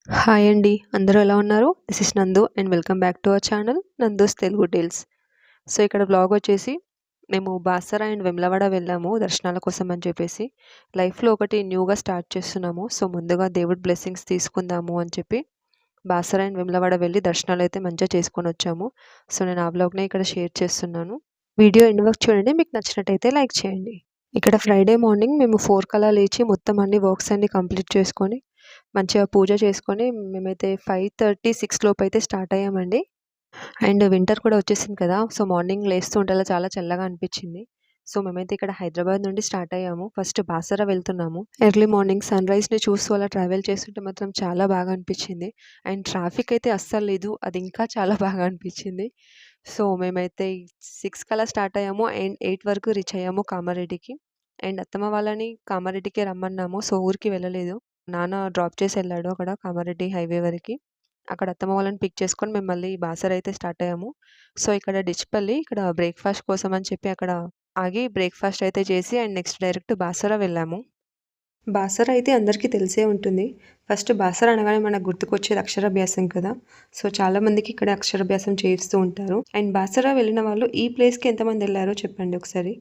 Hi అండి. అందరూ ఎలా ఉన్నారు? This is Nandu and welcome back to our channel Nandu's Telugu tales. So, ఇక్కడ వ్లాగ్ వచ్చేసి మేము బాసర అండ్ వేములవాడ వెళ్ళాము దర్శనాల కోసం అని చెప్పేసి. లైఫ్‌లో ఒకటి న్యూగా స్టార్ట్ చేస్తున్నాము. సో, ముందుగా దేవుడి బ్లెస్సింగ్స్ తీసుకుందాము అని చెప్పి బాసర అండ్ వేములవాడ వెళ్ళి దర్శనాలైతే మంచిగా చేసుకొనొచ్చాము. సో, నేను ఆ వ్లాగ్‌నే ఇక్కడ షేర్ చేస్తున్నాను. వీడియో ఎండ్ వరకు చూడండి. మీకు నచ్చినట్టయితే లైక్ చేయండి. ఇక్కడ ఫ్రైడే మార్నింగ్ మేము 4 కల్లా లేచి మొత్తం అన్ని వర్క్స్ అన్నీ కంప్లీట్ చేసుకొని, మంచిగా పూజ చేసుకొని మేమైతే 5:30, 6 లోపైతే స్టార్ట్ అయ్యామండి. అండ్ వింటర్ కూడా వచ్చేసింది కదా! సో, మార్నింగ్ లేస్తూ ఉంటే అలా చాలా చల్లగా అనిపించింది. సో, మేమైతే ఇక్కడ హైదరాబాద్ నుండి స్టార్ట్ అయ్యాము. ఫస్ట్ బాసర వెళ్తున్నాము. ఎర్లీ మార్నింగ్ సన్‌రైజ్‌ని చూస్తూ అలా ట్రావెల్ చేస్తుంటే మాత్రం చాలా బాగా అనిపించింది. అండ్ ట్రాఫిక్ అయితే అస్సలు లేదు. అది ఇంకా చాలా బాగా అనిపించింది. సో, మేమైతే 6 కల్లా స్టార్ట్ అయ్యాము అండ్ 8 వరకు రీచ్ అయ్యాము కామారెడ్డికి. అండ్ అత్తమ్మ వాళ్ళని కామారెడ్డికే రమ్మన్నాము. సో, ఊరికి వెళ్ళలేదు. నాన్న డ్రాప్ చేసి ఎళ్ళాడు అక్కడ కామారెడ్డి హైవే వరకి. అక్కడ అత్తమ్మ వాళ్ళని పిక్ చేసుకొని మేము మళ్ళీ బాసర అయితే స్టార్ట్ అయ్యాము. సో, ఇక్కడ డిచ్‌పల్లి ఇక్కడ బ్రేక్‌ఫాస్ట్ కోసం అని చెప్పి అక్కడ ఆగి బ్రేక్‌ఫాస్ట్ అయితే చేసి అండ్ నెక్స్ట్ డైరెక్ట్ బాసర వెళ్ళాము. బాసర అయితే అందరికీ తెలిసే ఉంటుంది. ఫస్ట్ బాసర అనగానే మనకు గుర్తుకొచ్చేది అక్షరాభ్యాసం కదా! సో, చాలామందికి ఇక్కడ అక్షరాభ్యాసం చేయిస్తూ ఉంటారు. అండ్ బాసర వెళ్ళిన వాళ్ళు ఈ ప్లేస్‌కి ఎంతమంది ఎళ్లారో చెప్పండి ఒకసారి.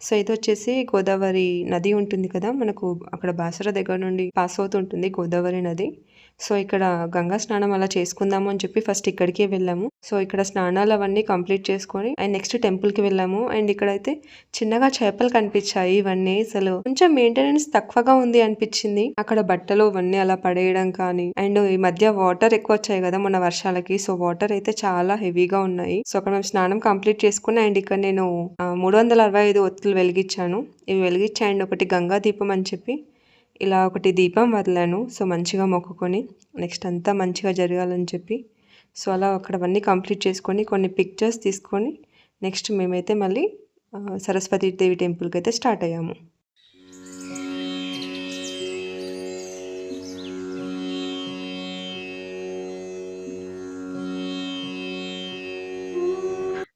సో, ఇదొచ్చేసి గోదావరి నది ఉంటుంది కదా! మనకు అక్కడ బాసర దగ్గర నుండి పాస్ అవుతూ ఉంటుంది గోదావరి నది. సో, ఇక్కడ గంగా స్నానం అలా చేసుకుందాము అని చెప్పి ఫస్ట్ ఇక్కడికే వెళ్ళాము. సో, ఇక్కడ స్నానాలు అవన్నీ కంప్లీట్ చేసుకొని అండ్ నెక్స్ట్ టెంపుల్‌కి వెళ్ళాము. అండ్ ఇక్కడైతే చిన్నగా చేపలు కనిపించాయి ఇవన్నీ. అసలు కొంచెం మెయింటెనెన్స్ తక్కువగా ఉంది అనిపించింది. అక్కడ బట్టలు అవన్నీ అలా పడేయడం కానీ అండ్ ఈ మధ్య వాటర్ ఎక్కువ వచ్చాయి కదా మొన్న వర్షాలకి. సో, వాటర్ అయితే చాలా హెవీగా ఉన్నాయి. సో, అక్కడ మేము స్నానం కంప్లీట్ చేసుకుని అండ్ ఇక్కడ నేను 365 ఒత్తులు వెలిగించాను. ఇవి వెలిగించి అండ్ ఒకటి గంగా దీపం అని చెప్పి ఇలా ఒకటి దీపం వదిలాను. సో, మంచిగా మొక్కుకొని నెక్స్ట్ అంతా మంచిగా జరగాలని చెప్పి. సో, అలా అక్కడవన్నీ కంప్లీట్ చేసుకొని కొన్ని పిక్చర్స్ తీసుకొని నెక్స్ట్ మేమైతే మళ్ళీ సరస్వతి దేవి టెంపుల్‌కైతే స్టార్ట్ అయ్యాము.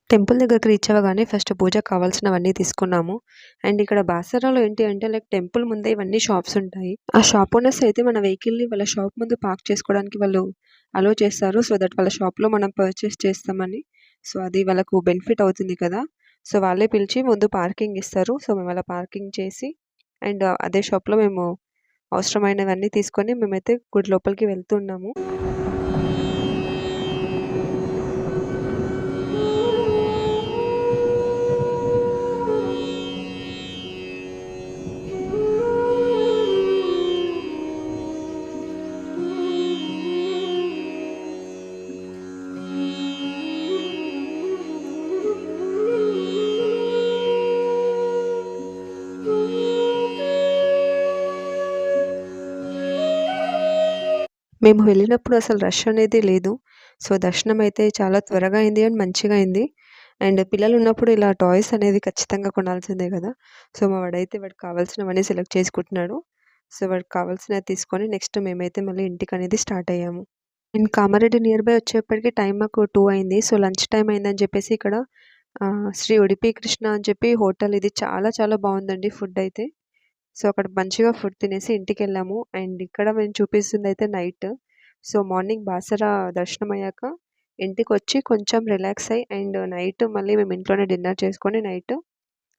టెంపుల్ దగ్గరికి రీచ్ అవ్వగానే ఫస్ట్ పూజకు కావాల్సినవన్నీ తీసుకున్నాము. అండ్ ఇక్కడ బాసరాలో ఏంటి అంటే లైక్ టెంపుల్ ముందే ఇవన్నీ షాప్స్ ఉంటాయి. ఆ షాప్ ఓనర్స్ అయితే మన వెహికల్‌ని వాళ్ళ షాప్ ముందు పార్క్ చేసుకోవడానికి వాళ్ళు అలో చేస్తారు. సో దట్ వాళ్ళ షాప్‌లో మనం పర్చేస్ చేస్తామని. సో అది వాళ్ళకు బెనిఫిట్ అవుతుంది కదా! సో వాళ్ళే పిలిచి ముందు పార్కింగ్ ఇస్తారు. సో మేము అలా పార్కింగ్ చేసి అండ్ అదే షాప్‌లో మేము అవసరమైనవన్నీ తీసుకొని మేమైతే గుడి లోపలికి వెళ్తున్నాము. మేము వెళ్ళినప్పుడు అసలు రష్ అనేది లేదు. సో, దర్శనం అయితే చాలా త్వరగా అయింది అండ్ మంచిగా అయింది. అండ్ పిల్లలున్నప్పుడు ఇలా టాయ్స్ అనేది ఖచ్చితంగా కొనాల్సిందే గదా! సో, మా వాడైతే వాడికి కావాల్సినవన్నీ సెలెక్ట్ చేసుకుంటున్నాడు. సో, వాడికి కావాల్సినవి తీసుకొని నెక్స్ట్ మేమైతే మళ్ళీ ఇంటికనేది స్టార్ట్ అయ్యాము. అండ్ కామారెడ్డి నియర్ బై వచ్చేప్పటికి టైం మాకు 2 అయింది. సో, లంచ్ టైమ్ అయిందని చెప్పేసి ఇక్కడ శ్రీ ఉడిపి కృష్ణ అని చెప్పి హోటల్ ఇది చాలా చాలా బావుందండి ఫుడ్ అయితే. సో, అక్కడ మంచిగా ఫుడ్ తినేసి ఇంటికెళ్ళాము. అండ్ ఇక్కడ మేము చూపిస్తుందయితే నైట్. సో, మార్నింగ్ బాసర దర్శనమయ్యాక ఇంటికొచ్చి కొంచెం రిలాక్స్ అయ్యి అండ్ నైట్ మళ్ళీ మేము ఇంట్లోనే డిన్నర్ చేసుకొని నైట్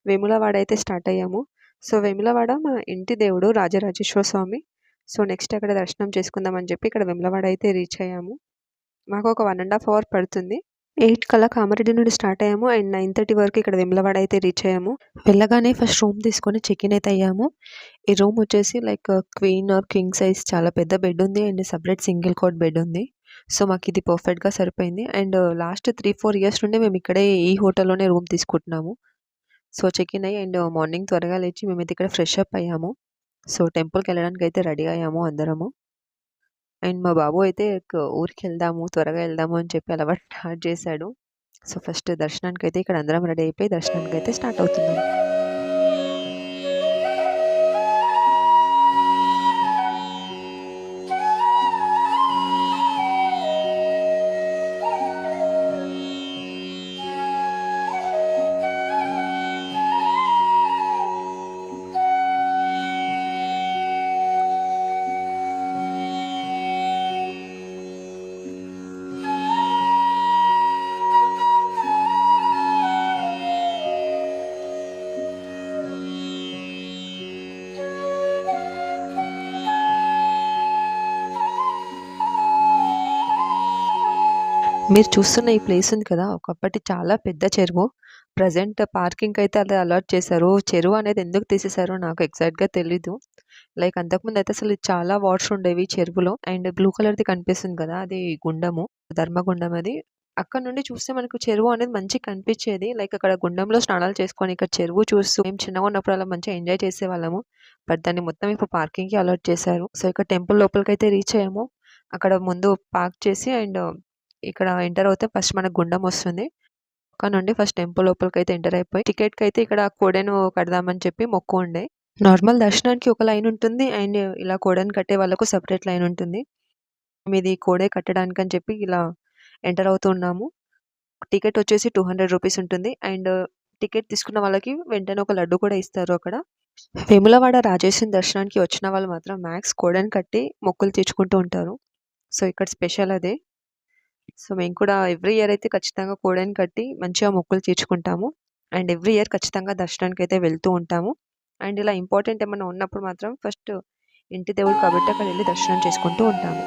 వేములవాడ అయితే స్టార్ట్ అయ్యాము. సో, వేములవాడ మా ఇంటి దేవుడు రాజరాజేశ్వర స్వామి. సో, నెక్స్ట్ అక్కడ దర్శనం చేసుకుందాం అని చెప్పి ఇక్కడ వేములవాడ అయితే రీచ్ అయ్యాము. మాకు ఒక 1 ½ అవర్ పడుతుంది. 8 కల్లా కామారెడ్డి నుండి స్టార్ట్ అయ్యాము. అండ్ 9:30 వరకు ఇక్కడ వేములవాడ అయితే రీచ్ అయ్యాము. వెళ్ళగానే ఫస్ట్ రూమ్ తీసుకొని చెక్ ఇన్ అయితే అయ్యాము. ఈ రూమ్ వచ్చేసి like queen or king size చాలా పెద్ద బెడ్ ఉంది. And separate single cot bed ఉంది. సో, మాకిది పర్ఫెక్ట్‌గా సరిపోయింది. అండ్ లాస్ట్ 3, 4 ఇయర్స్ నుండి మేము ఇక్కడే ఈ హోటల్‌లోనే రూమ్ తీసుకుంటున్నాము. సో, చెక్ ఇన్ అయ్యి అండ్ మార్నింగ్ త్వరగా లేచి మేమైతే ఇక్కడ ఫ్రెష్ అప్ అయ్యాము. సో, టెంపుల్‌కెళ్ళడానికైతే రెడీ అయ్యాము అందరము. అండ్ మా బాబు అయితే ఊరికెళ్దాము, త్వరగా వెళ్దాము అని చెప్పి అలవాటు స్టార్ట్ చేశాడు. సో, ఫస్ట్ దర్శనానికైతే ఇక్కడ అందరం రెడీ అయిపోయి దర్శనానికైతే స్టార్ట్ అవుతున్నాం. మీరు చూస్తున్న ఈ ప్లేస్ ఉంది కదా! ఒకప్పటి చాలా పెద్ద చెరువు. ప్రెజెంట్ పార్కింగ్‌కైతే అది అలాట్ చేశారు. చెరువు అనేది ఎందుకు తీసేసారో నాకు ఎగ్జాక్ట్‌గా తెలీదు. లైక్ అంతకుముందయితే అసలు చాలా వాటర్ ఉండేవి చెరువులో. అండ్ బ్లూ కలర్‌ది కనిపిస్తుంది కదా! అది గుండము. ధర్మగుండం అది. అక్కడ నుండి చూస్తే మనకు చెరువు అనేది మంచిగా కనిపిచ్చేది. లైక్ అక్కడ గుండంలో స్నానాలు చేసుకొని, ఇక్కడ చెరువు చూస్తూ మేము చిన్నగున్నప్పుడు అలా మంచిగా ఎంజాయ్ చేసేవాళ్ళము. బట్ దాన్ని మొత్తం ఇప్పుడు పార్కింగ్‌కి అలాట్ చేశారు. సో, ఇక్కడ టెంపుల్ లోపలికైతే రీచ్ అయ్యాము. అక్కడ ముందు పార్క్ చేసి అండ్ ఇక్కడ ఎంటర్ అవుతే ఫస్ట్ మనకు గుండం వస్తుంది. అక్కడ నుండి ఫస్ట్ టెంపుల్ లోపలికైతే ఎంటర్ అయిపోయి టికెట్‌కైతే ఇక్కడ కోడెను కడదామని చెప్పి మొక్కు ఉండే. నార్మల్ దర్శనానికి ఒక లైన్ ఉంటుంది. అండ్ ఇలా కోడెను కట్టే వాళ్ళకు సెపరేట్ లైన్ ఉంటుంది. మీది కోడే కట్టడానికని చెప్పి ఇలా ఎంటర్ అవుతూ ఉన్నాము. టికెట్ వచ్చేసి ₹200 ఉంటుంది. అండ్ టికెట్ తీసుకున్న వాళ్ళకి వెంటనే ఒక లడ్డు కూడా ఇస్తారు అక్కడ. వేములవాడ రాజేశ్వరి దర్శనానికి వచ్చిన వాళ్ళు మాత్రం మ్యాక్స్ కోడెను కట్టి మొక్కులు తీర్చుకుంటూ ఉంటారు. సో, ఇక్కడ స్పెషల్ అదే. సో, మేము కూడా ఎవ్రీ ఇయర్ అయితే ఖచ్చితంగా కోడెను కట్టి మంచిగా మొక్కులు తీర్చుకుంటాము. అండ్ ఎవ్రీ ఇయర్ ఖచ్చితంగా దర్శనానికైతే వెళ్తూ ఉంటాము. అండ్ ఇలా ఇంపార్టెంట్ ఏమన్నా ఉన్నప్పుడు మాత్రం ఫస్ట్ ఇంటి దేవుడు కాబట్టి అక్కడెళ్లి దర్శనం చేసుకుంటూ ఉంటాము.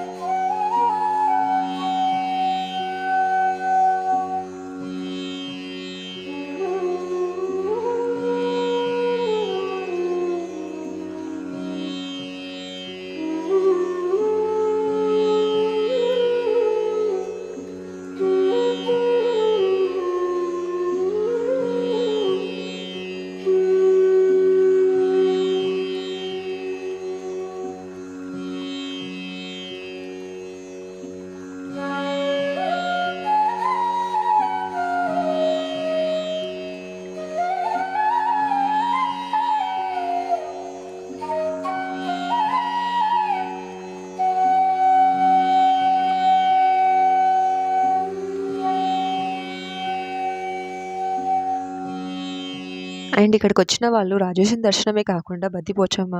అండ్ ఇక్కడికొచ్చిన వాళ్ళు రాజేశం దర్శనమే కాకుండా బద్దిపోచమ్మ,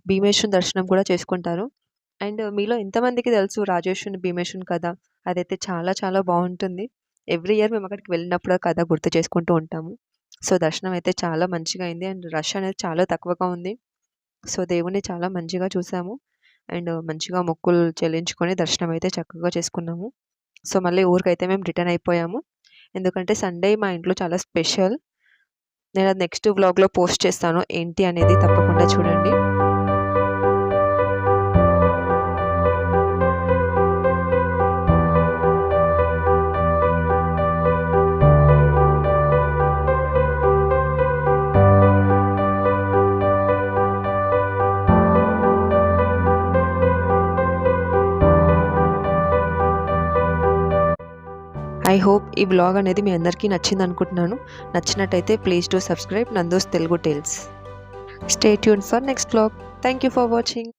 భీమేశ్వరుని దర్శనం కూడా చేసుకుంటారు. అండ్ మీలో ఎంతమందికి తెలుసు రాజేశుని, భీమేశ్వరుని కథ? అదైతే చాలా చాలా బావుంటుంది. ఎవ్రీ ఇయర్ మేము అక్కడికి వెళ్ళినప్పుడు ఆ కథ గుర్తు చేసుకుంటూ ఉంటాము. సో, దర్శనం అయితే చాలా మంచిగా అయింది. అండ్ రష్ అనేది చాలా తక్కువగా ఉంది. సో, దేవుడిని చాలా మంచిగా చూసాము. అండ్ మంచిగా మొక్కులు చెల్లించుకొని దర్శనం అయితే చక్కగా చేసుకున్నాము. సో, మళ్ళీ ఊరికైతే మేము రిటర్న్ అయిపోయాము. ఎందుకంటే సండే మా ఇంట్లో చాలా స్పెషల్. నేనది నెక్స్ట్ వ్లాగ్‌లో పోస్ట్ చేస్తాను. ఏంటి అనేది తప్పకుండా చూడండి. ఐ హోప్ ఈ వ్లాగ్ అనేది మీ అందరికీ నచ్చిందనుకుంటున్నాను. నచ్చినట్టయితే please do subscribe Nandu's Telugu tales. Stay tuned for next vlog. Thank you for watching.